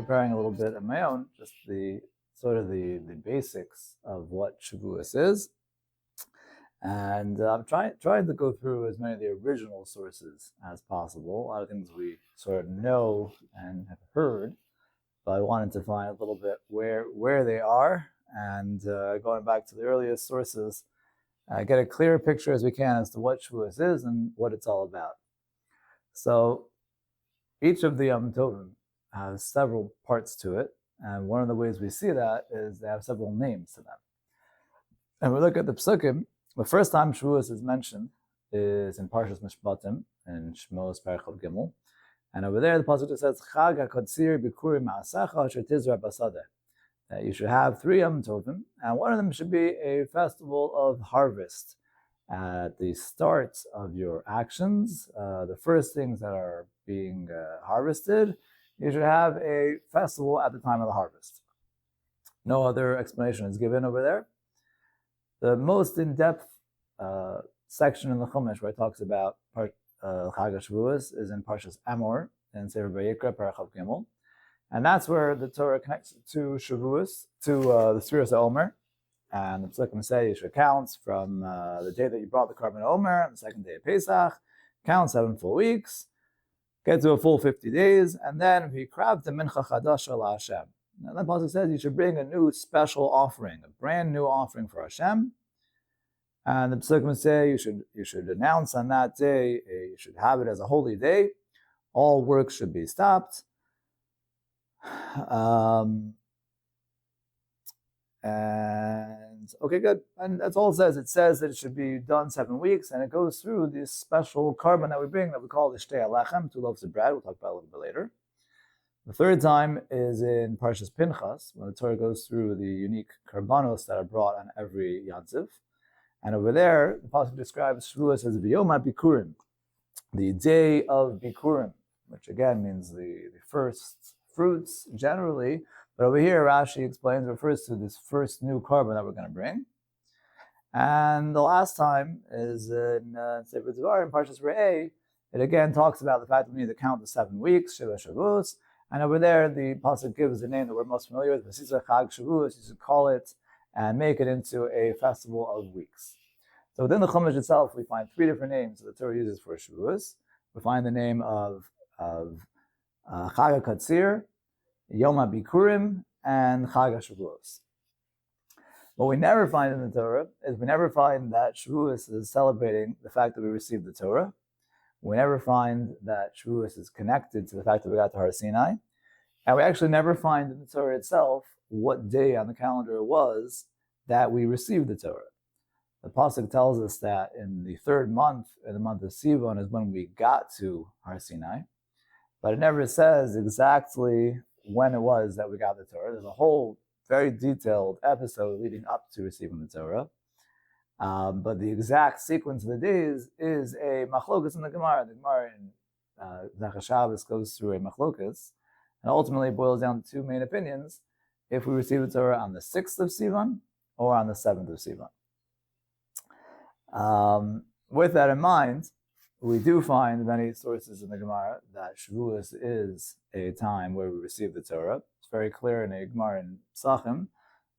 preparing a little bit of my own, just the basics of what Shavuos is. And I'm trying to go through as many of the original sources as possible. A lot of things we sort of know and have heard, but I wanted to find a little bit where they are, and going back to the earliest sources, get a clearer picture as we can as to what Shavuos is and what it's all about. So each of the Yom Tovim has several parts to it, and one of the ways we see that is they have several names to them. And we look at the Psukim. The first time Shavuos is mentioned is in Parshas Mishpatim in Shmos Perek Gimel, and over there the pasuk says Chag HaKotzir Bikurim Ma'asecha Asher Tizra Basadeh, that you should have 3 Yom Tovim, and one of them should be a festival of harvest. At the start of your actions, the first things that are being harvested, you should have a festival at the time of the harvest. No other explanation is given over there. The most in-depth section in the Chumash where it talks about Chag HaShavuos is in Parshas Emor in Sefer Vayikra Perek Gimel, and that's where the Torah connects to Shavuos, to the Sfiras HaOmer. And the Psukim say you should count from the day that you brought the Karban Omer, the second day of Pesach, count 7 full weeks, get to a full 50 days, and then v'yikravta mincha chadasha la'Hashem. Now that pasuk says you should bring a new special offering, a brand new offering for Hashem. And the Psukim say you should announce on that day, you should have it as a holy day. All work should be stopped. And okay, good. And that's all it says. It says that it should be done 7 weeks, and it goes through this special carbon that we bring that we call the Shtei Alechem, 2 loaves of bread. We'll talk about it a little bit later. The third time is in Parshas Pinchas, when the Torah goes through the unique karbanos that are brought on every Yantiv. And over there, the pasuk describes Shavuos as V'yom HaBikurim, the day of Bikurim, which again means the first fruits generally. But over here, Rashi explains, refers to this first new carbon that we're going to bring. And the last time is in Sefer Devarim, Parshas Re'eh. It again talks about the fact that we need to count the 7 weeks, Shiva Shavuos. And over there, the pasuk gives the name that we're most familiar with, V'sisra Chag Shavuos. You should call it and make it into a festival of weeks. So within the Chumash itself, we find 3 different names that the Torah uses for Shavuos. We find the name of Chag HaKatzir, Yom HaBikurim, and Chag HaShavuos. What we never find in the Torah is we never find that Shavuos is celebrating the fact that we received the Torah. We never find that Shavuos is connected to the fact that we got to Har Sinai. And we actually never find in the Torah itself what day on the calendar it was that we received the Torah. The pasuk tells us that in the 3rd month, in the month of Sivan, is when we got to Har Sinai. But it never says exactly when it was that we got the Torah. There's a whole very detailed episode leading up to receiving the Torah. But the exact sequence of the days is a machlokas in the Gemara. The Gemara in Zachar Shabbos goes through a machlokas, and ultimately boils down to 2 main opinions: if we receive the Torah on the 6th of Sivan or on the 7th of Sivan. With that in mind, we do find many sources in the Gemara that Shavuos is a time where we receive the Torah. It's very clear in a Gemara in Psachim.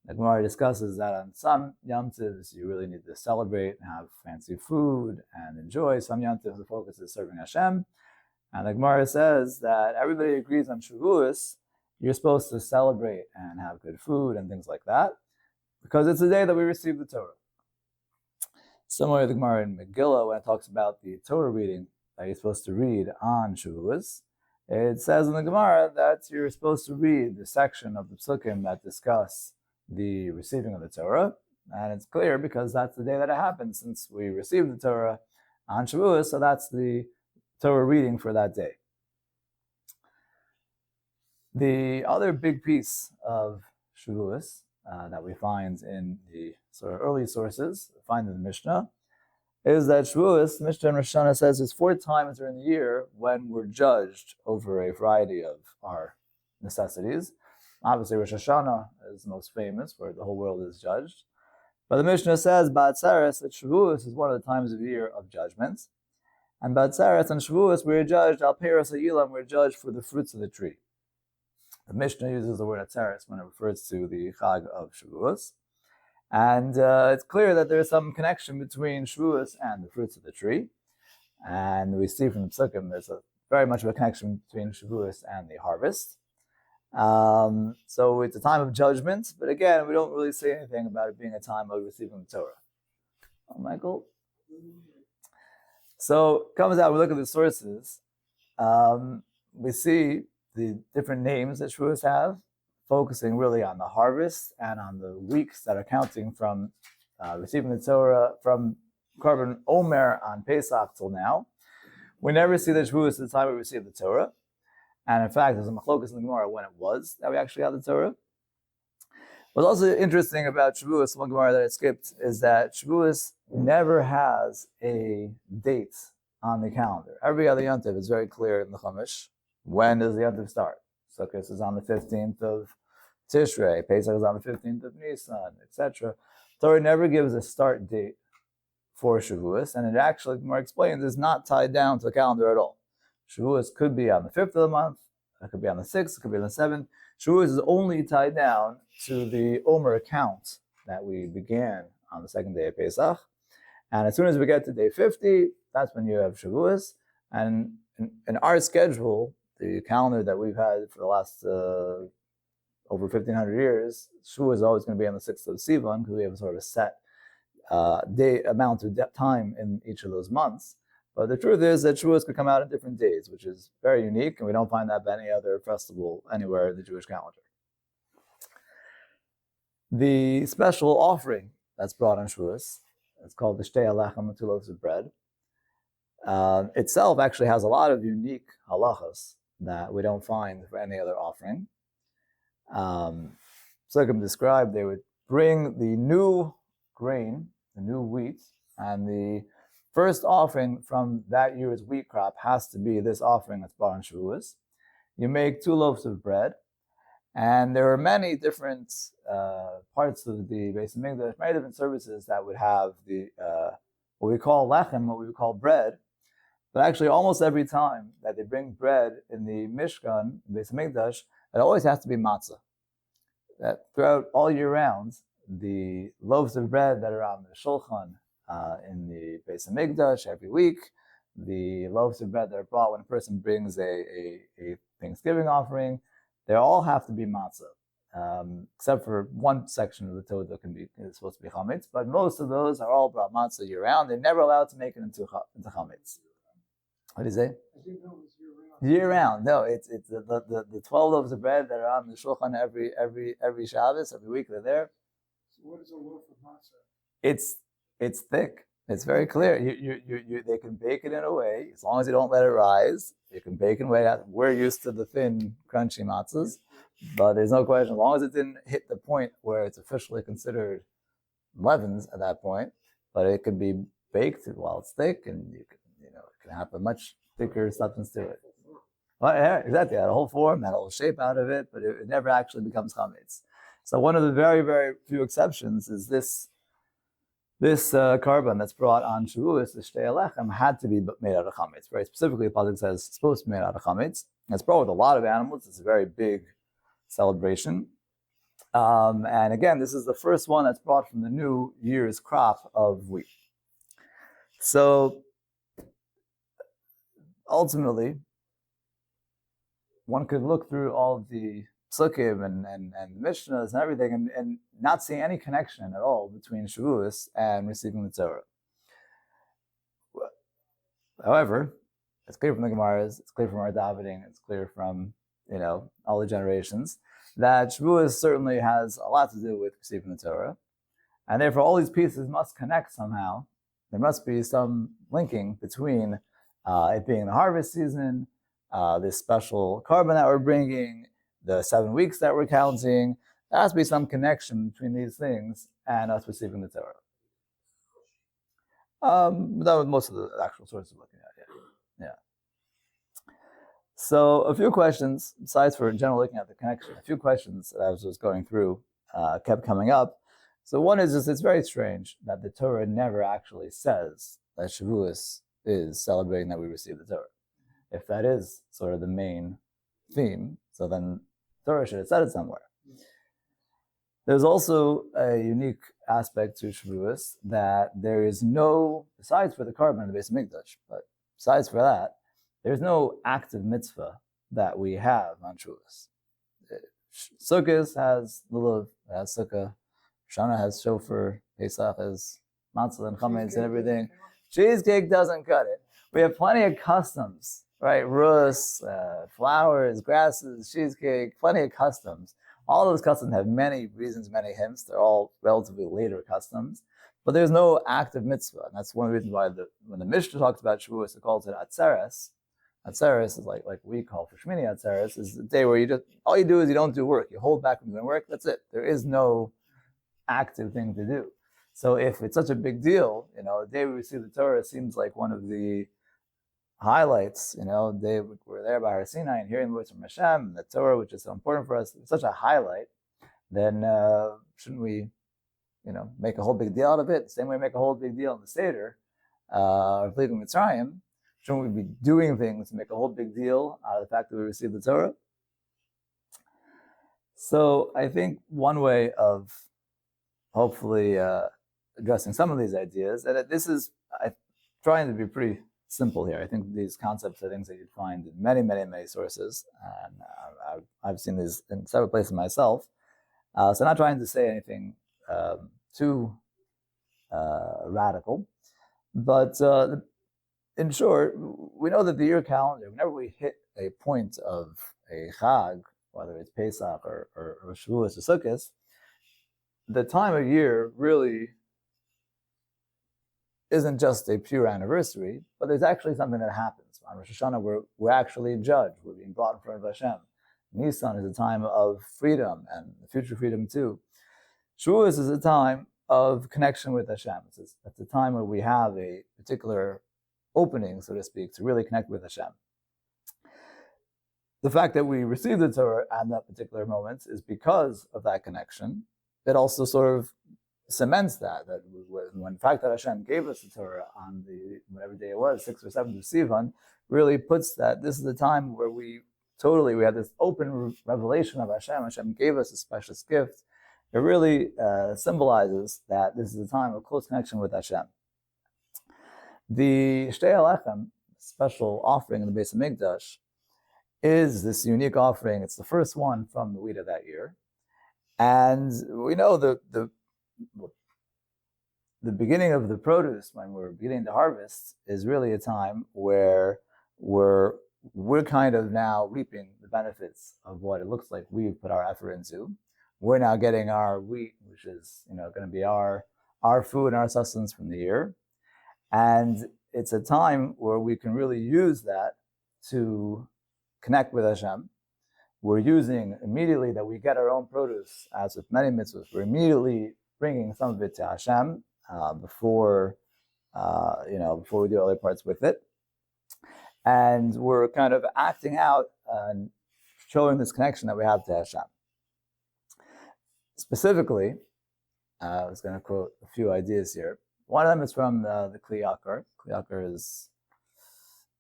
The Gemara discusses that on some Yom Tovs you really need to celebrate and have fancy food and enjoy. Some Yom Tovs the focus is serving Hashem. And the Gemara says that everybody agrees on Shavuos, you're supposed to celebrate and have good food and things like that, because it's the day that we receive the Torah. Similar to the Gemara in Megillah, when it talks about the Torah reading that you're supposed to read on Shavuos, it says in the Gemara that you're supposed to read the section of the Psukim that discuss the receiving of the Torah, and it's clear because that's the day that it happened, since we received the Torah on Shavuos, so that's the Torah reading for that day. The other big piece of Shavuos that we find in the sort of early sources, find in the Mishnah, is that Shavuos, the Mishnah in Rosh Hashanah says, is 4 times during the year when we're judged over a variety of our necessities. Obviously, Rosh Hashanah is most famous, where the whole world is judged. But the Mishnah says, Ba'atzeres, that Shavuos is one of the times of the year of judgment. And Ba'atzeres and Shavuos, we're judged, Al Peiros HaYilam, we're judged for the fruits of the tree. The Mishnah uses the word atzeres when it refers to the Chag of Shavuos. And it's clear that there's some connection between Shavuos and the fruits of the tree. And we see from the Psukim there's very much of a connection between Shavuos and the harvest. So it's a time of judgment, but again, we don't really say anything about it being a time of receiving the Torah. Oh, Michael? So it comes out, we look at the sources, we see the different names that Shavuos have, focusing really on the harvest and on the weeks that are counting from receiving the Torah, from Korban Omer on Pesach till now. We never see that Shavuos is the time we receive the Torah. And in fact, there's a machlokas in the Gemara when it was that we actually had the Torah. What's also interesting about Shavuos, one Gemara that I skipped, is that Shavuos never has a date on the calendar. Every other Yom Tov is very clear in the Chumash. When does the Yom Tov start? Sukkot is on the 15th of Tishrei, Pesach is on the 15th of Nisan, etc. Torah never gives a start date for Shavuos, and it actually, Gemara explains, is not tied down to the calendar at all. Shavuos could be on the 5th of the month, it could be on the 6th, it could be on the 7th. Shavuos is only tied down to the Omer count that we began on the second day of Pesach. And as soon as we get to day 50, that's when you have Shavuos. And in our schedule, the calendar that we've had for the last over 1,500 years, Shavuos is always going to be on the 6th of Sivan, because we have sort of a set day amount of time in each of those months. But the truth is that Shavuos could come out on different days, which is very unique, and we don't find that by any other festival anywhere in the Jewish calendar. The special offering that's brought on Shavuos, it's called the Shtei Alechem, 2 loaves of bread, itself actually has a lot of unique halachas that we don't find for any other offering. Psukim described they would bring the new grain, the new wheat, and the first offering from that year's wheat crop has to be this offering that's brought on Shavuos. You make 2 loaves of bread, and there are many different parts of the Beis Hamikdash, many different services that would have the what we call lechem, what we would call bread. But actually, almost every time that they bring bread in the Mishkan, Beis Hamikdash, it always has to be matzah. That throughout all year round, the loaves of bread that are on the shulchan in the Beis Hamikdash every week, the loaves of bread that are brought when a person brings a Thanksgiving offering, they all have to be matzah, except for one section of the Torah that is supposed to be chametz. But most of those are all brought matzah year round. They're never allowed to make it into chametz. What do you say? Year round. No, it's the 12 loaves of bread that are on the shulchan every Shabbos, every week they're there. So what is a loaf of matzah? It's thick. It's very clear. They can bake it in a way, as long as you don't let it rise. You can bake it in a way that we're used to the thin, crunchy matzahs, but there's no question, as long as it didn't hit the point where it's officially considered leavens at that point, but it could be baked while it's thick, and it can have a much thicker substance to it. Well, yeah, exactly. It had a whole form, had a whole shape out of it, but it never actually becomes chametz. So one of the very, very few exceptions is this carbon that's brought on Shavuos, the Shtei Alechem, had to be made out of chametz. Very specifically, the pasuk says it's supposed to be made out of chametz. It's brought with a lot of animals. It's a very big celebration. And again, this is the first one that's brought from the new year's crop of wheat. So ultimately, one could look through all of the Psukim and Mishnahs and everything and not see any connection at all between Shavuos and receiving the Torah. However, it's clear from the Gemaras, it's clear from our davening, it's clear from all the generations that Shavuos certainly has a lot to do with receiving the Torah, and therefore all these pieces must connect somehow. There must be some linking between it being the harvest season, this special carbon that we're bringing, the 7 weeks that we're counting. There has to be some connection between these things and us receiving the Torah. That was most of the actual sources looking at. Yeah. So a few questions, besides for general looking at the connection, a few questions that I was going through kept coming up. So one is just, it's very strange that the Torah never actually says that Shavuos is celebrating that we receive the Torah. If that is sort of the main theme, so then Torah should have said it somewhere. There's also a unique aspect to Shavuos that there is no, besides for the carbon in the base of Mikdash, but besides for that, there's no active mitzvah that we have on Shavuos. Sukkot has lulav, has sukkah. Shana has shofar. Pesach has matzah and chametz and everything. Cheesecake doesn't cut it. We have plenty of customs, right? Rus, flowers, grasses, cheesecake, plenty of customs. All those customs have many reasons, many hints. They're all relatively later customs. But there's no active mitzvah. And that's one of the reasons why when the Mishnah talks about Shavuos, it calls it Atzeres. Atzeres is like we call for Shmini Atzeres, is the day where all you do is you don't do work. You hold back from doing work, that's it. There is no active thing to do. So if it's such a big deal, the day we receive the Torah seems like one of the highlights, the day we're there by Har Sinai and hearing the words from Hashem, and the Torah, which is so important for us, it's such a highlight, then shouldn't we, make a whole big deal out of it? The same way we make a whole big deal in the Seder, of leaving Mitzrayim, shouldn't we be doing things to make a whole big deal out of the fact that we received the Torah? So I think one way of hopefully addressing some of these ideas, and this is trying to be pretty simple here. I think these concepts are things that you'd find in many, many, many sources, and I've seen these in several places myself. So I'm not trying to say anything too radical, but in short, we know that the year calendar, whenever we hit a point of a Chag, whether it's Pesach or Shavuos or Sukkot, the time of year really isn't just a pure anniversary, but there's actually something that happens. On Rosh Hashanah, we're actually judged. We're being brought in front of Hashem. Nisan is a time of freedom and future freedom too. Shavuos is a time of connection with Hashem. It's a time where we have a particular opening, so to speak, to really connect with Hashem. The fact that we receive the Torah at that particular moment is because of that connection. It also sort of cements that when the fact that Hashem gave us the Torah on whatever day it was, 6th or 7th of Sivan, really puts that this is the time where we have this open revelation of Hashem. Hashem gave us a precious gift. It really symbolizes that this is a time of close connection with Hashem. The Shtei Alechem, special offering in the base of Mikdash, is this unique offering. It's the first one from the wheat of that year. And we know the beginning of the produce, when we're beginning to harvest, is really a time where we're kind of now reaping the benefits of what it looks like we've put our effort into. We're now getting our wheat, which is going to be our food and our sustenance from the year. And it's a time where we can really use that to connect with Hashem. We're using immediately that we get our own produce, as with many mitzvahs. We're immediately bringing some of it to Hashem before we do other parts with it. And we're kind of acting out and showing this connection that we have to Hashem. Specifically, I was going to quote a few ideas here. One of them is from the Cutler. Cutler is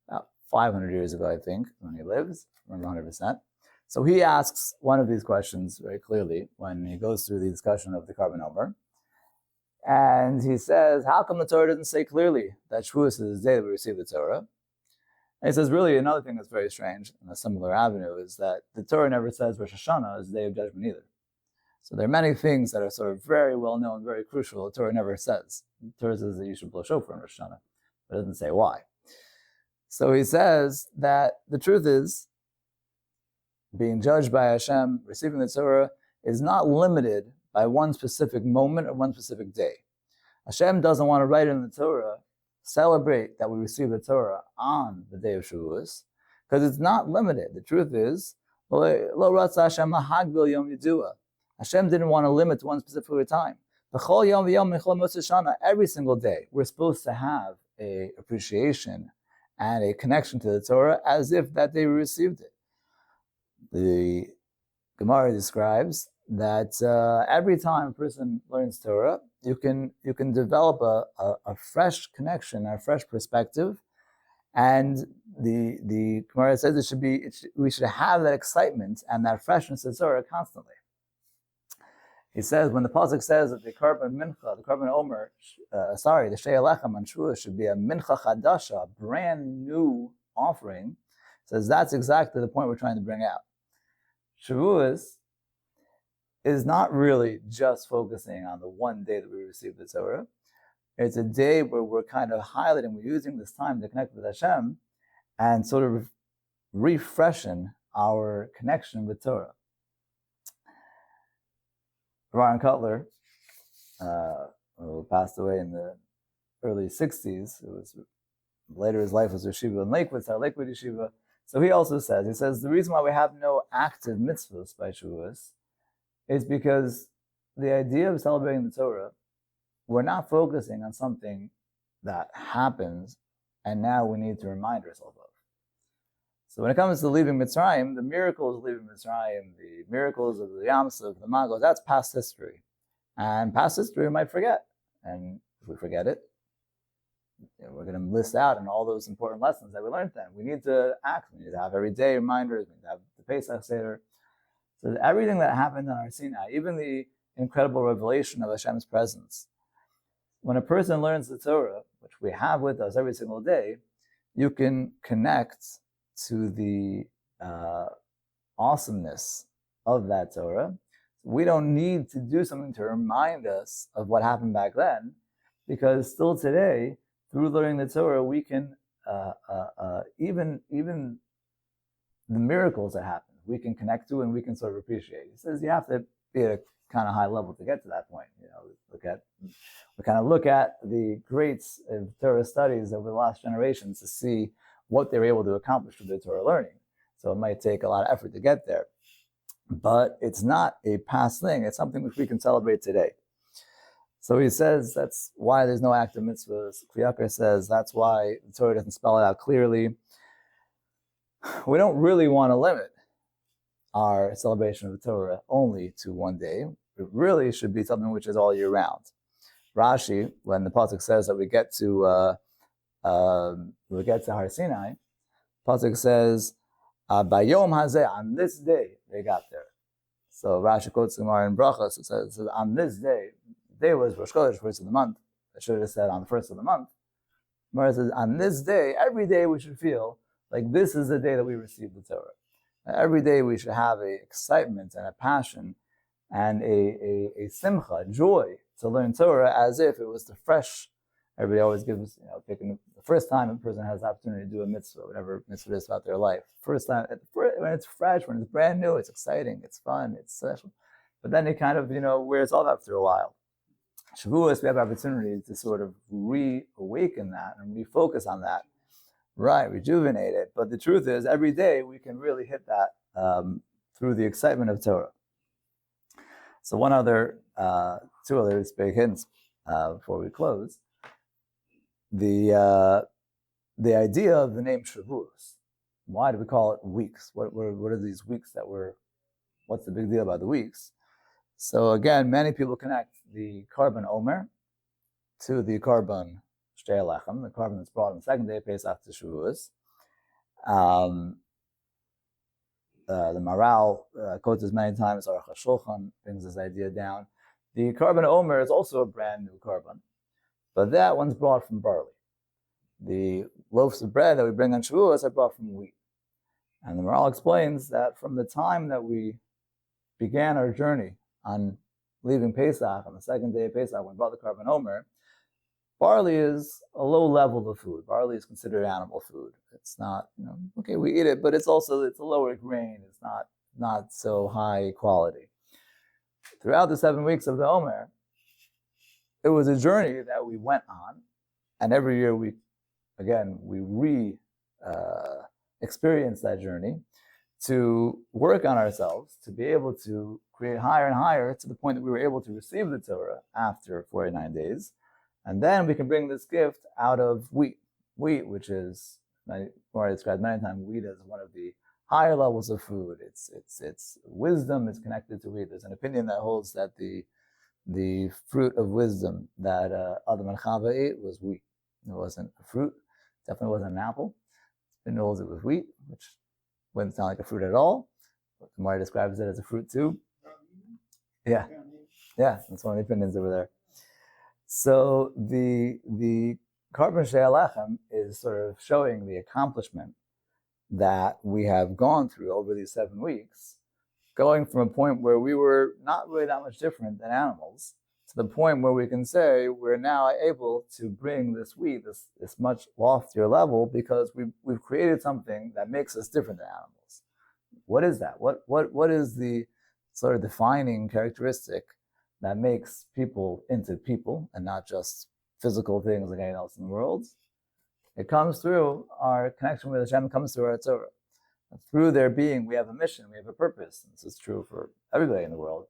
about 500 years ago, I think, when he lives, remember 100%. So he asks one of these questions very clearly when he goes through the discussion of the carbon omer. And he says, how come the Torah doesn't say clearly that Shavuos is the day that we receive the Torah? And he says, really, another thing that's very strange in a similar avenue is that the Torah never says Rosh Hashanah is the day of judgment either. So there are many things that are sort of very well known, very crucial. The Torah never says. The Torah says that you should blow shofar on Rosh Hashanah, but it doesn't say why. So he says that the truth is, being judged by Hashem, receiving the Torah, is not limited by one specific moment or one specific day. Hashem doesn't want to write in the Torah, celebrate that we receive the Torah on the day of Shavuos, because it's not limited. The truth is, Lo Ratza Hashem lahagbil yom yidua. Hashem didn't want to limit to one specific time. Every single day, we're supposed to have a appreciation and a connection to the Torah as if that day we received it. The Gemara describes that every time a person learns Torah, you can develop a fresh connection, a fresh perspective, and the Gemara says we should have that excitement and that freshness of Torah constantly. He says when the pasuk says that the korban mincha, the korban omer, the shei alechem on Shavuot should be a mincha chadasha, a brand new offering. Says that's exactly the point we're trying to bring out. Shavuot is not really just focusing on the one day that we receive the Torah. It's a day where we're kind of highlighting, we're using this time to connect with Hashem and sort of refreshing our connection with Torah. Rabbi Cutler, who passed away in the early 60s, later his life was Yeshiva in Lakewood, our Lakewood Yeshiva. So he also says, the reason why we have no active mitzvahs by Shavuot is because the idea of celebrating the Torah, we're not focusing on something that happens and now we need to remind ourselves of. So when it comes to leaving Mitzrayim, the miracles of leaving Mitzrayim, the miracles of the Yam Suf, the Magos, that's past history. And past history we might forget. And if we forget it, we're going to list out on all those important lessons that we learned then. We need to act. We need to have everyday reminders. We need to have the Pesach Seder. So everything that happened on our Sinai, even the incredible revelation of Hashem's presence. When a person learns the Torah, which we have with us every single day, you can connect to the awesomeness of that Torah. We don't need to do something to remind us of what happened back then, because still today, through learning the Torah, we can even the miracles that happen, we can connect to and we can sort of appreciate. He says you have to be at a kind of high level to get to that point. We kind of look at the greats of Torah studies over the last generations to see what they were able to accomplish with their Torah learning. So it might take a lot of effort to get there. But it's not a past thing. It's something which we can celebrate today. So he says that's why there's no active mitzvahs. Kli says that's why the Torah doesn't spell it out clearly. We don't really want to limit our celebration of the Torah only to one day. It really should be something which is all year round. Rashi, when the pasuk says that we get to Har Sinai, pasuk says, "Bayom hazeh," on this day they got there. So Rashi quotes the Gemara in Brachos. It says on this day. The day was Rosh Chodesh, first of the month. I should have said on the first of the month. Gemara says on this day, every day we should feel like this is the day that we received the Torah. Every day we should have a excitement and a passion and a simcha, a joy to learn Torah as if it was the fresh. Everybody always gives, picking the first time a person has the opportunity to do a mitzvah, whatever mitzvah it is about their life. First time, when it's fresh, when it's brand new, it's exciting, it's fun, it's special. But then it kind of, wears off after a while. Shavuot, we have opportunity to sort of reawaken that and refocus on that. Right, rejuvenate it. But the truth is, every day we can really hit that through the excitement of Torah. So two other big hints before we close. The idea of the name Shavuos. Why do we call it weeks? What are these weeks what's the big deal about the weeks? So again, many people connect the korban omer to the korban shtei lechem, the korban that's brought on the second day of Pesach to Shavuos. The Maral quotes as many times, Aruch HaShulchan brings this idea down. The korban omer is also a brand new korban, but that one's brought from barley. The loaves of bread that we bring on Shavuos are brought from wheat. And the Maral explains that from the time that we began our journey on leaving Pesach, on the second day of Pesach, when we brought the korban omer, barley is a low level of food. Barley is considered animal food. It's not, okay, we eat it, but it's a lower grain. It's not so high quality. Throughout the 7 weeks of the Omer, it was a journey that we went on, and every year we experience that journey to work on ourselves, to be able to create higher and higher to the point that we were able to receive the Torah after 49 days. And then we can bring this gift out of wheat. Wheat, which is, Mori described many times, wheat as one of the higher levels of food. It's wisdom is connected to wheat. There's an opinion that holds that the fruit of wisdom that Adam and Chava ate was wheat. It wasn't a fruit. Definitely wasn't an apple. annuls it with wheat, which wouldn't sound like a fruit at all. But the Gemara describes it as a fruit too. Yeah, that's one of the opinions over there. So the Karban She'alechem is sort of showing the accomplishment that we have gone through over these 7 weeks, going from a point where we were not really that much different than animals to the point where we can say we're now able to bring this wheat, this much loftier level, because we've created something that makes us different than animals. What is that? What is the sort of defining characteristic that makes people into people and not just physical things like anything else in the world? It comes through our connection with Hashem, comes through our Torah. Through their being, we have a mission, we have a purpose. And this is true for everybody in the world.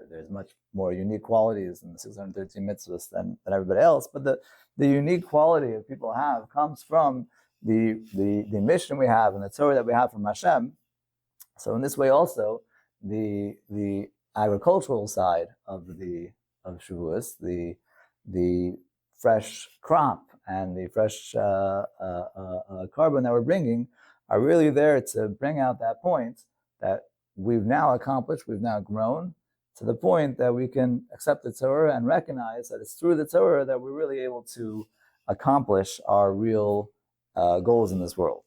There's much more unique qualities in the 613 mitzvahs than everybody else, but the unique quality that people have comes from the mission we have and the Torah that we have from Hashem. So in this way also, the agricultural side of Shavuos, the fresh crop and the fresh carbon that we're bringing are really there to bring out that point that we've now accomplished, we've now grown to the point that we can accept the Torah and recognize that it's through the Torah that we're really able to accomplish our real goals in this world.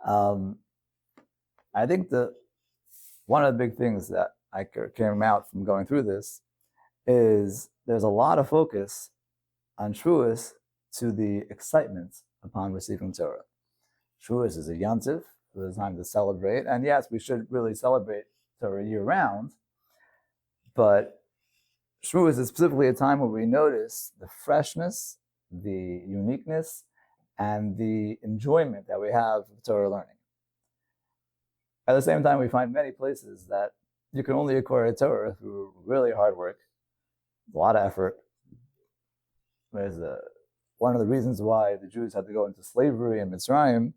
I think one of the big things that I came out from going through this is there's a lot of focus on Shavuos to the excitement upon receiving Torah. Shavuos is a yontif, it's a time to celebrate, and yes, we should really celebrate Torah year-round, but Shavuos is specifically a time where we notice the freshness, the uniqueness, and the enjoyment that we have of Torah learning. At the same time, we find many places that you can only acquire Torah through really hard work, a lot of effort. There's one of the reasons why the Jews had to go into slavery in Mitzrayim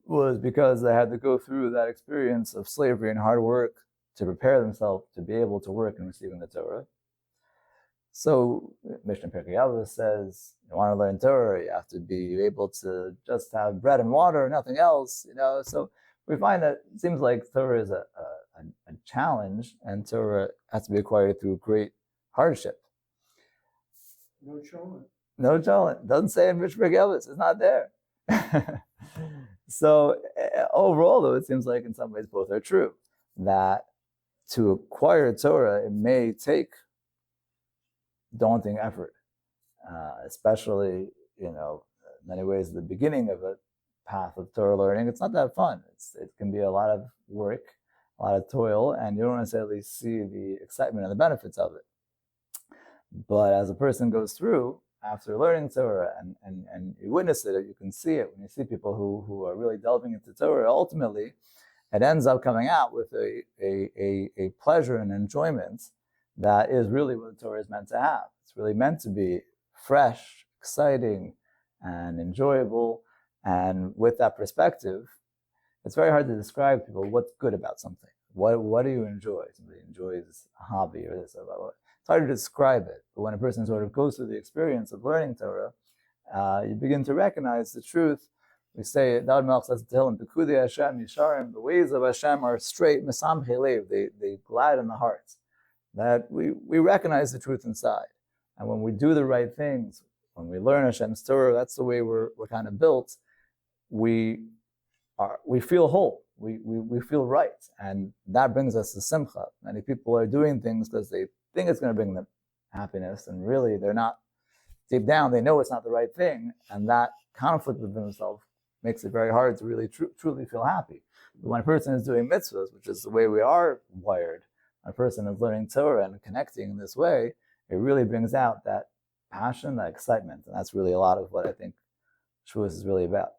was because they had to go through that experience of slavery and hard work to prepare themselves to be able to work in receiving the Torah. So Mishnah Pirkei Avos says, you want to learn Torah, you have to be able to just have bread and water, nothing else, So we find that it seems like Torah is a challenge, and Torah has to be acquired through great hardship. No cholent. No cholent. Doesn't say in Mishnah Pirkei Avos. It's not there. So overall, though, it seems like in some ways both are true. That to acquire Torah, it may take daunting effort, especially, in many ways, the beginning of a path of Torah learning. It's not that fun. It can be a lot of work, a lot of toil, and you don't necessarily see the excitement and the benefits of it. But as a person goes through, after learning Torah and you witness it, you can see it. When you see people who are really delving into Torah, ultimately, it ends up coming out with a pleasure and enjoyment that is really what the Torah is meant to have. It's really meant to be fresh, exciting, and enjoyable. And with that perspective, it's very hard to describe to people what's good about something. What do you enjoy? Somebody enjoys a hobby or this or that. It's hard to describe it, but when a person sort of goes through the experience of learning Torah, you begin to recognize the truth. We say, David Melch says to him, Pekudei Hashem Yisharim, the ways of Hashem are straight, Mesamchei Lev, they gladden the heart. That we recognize the truth inside. And when we do the right things, when we learn Hashem's Torah, that's the way we're kind of built. We feel whole. We feel right. And that brings us to simcha. Many people are doing things because they think it's going to bring them happiness, and really they're not. Deep down, they know it's not the right thing, and that conflict with themselves makes it very hard to really truly feel happy. But when a person is doing mitzvahs, which is the way we are wired, when a person is learning Torah and connecting in this way, it really brings out that passion, that excitement, and that's really a lot of what I think Shavuos is really about.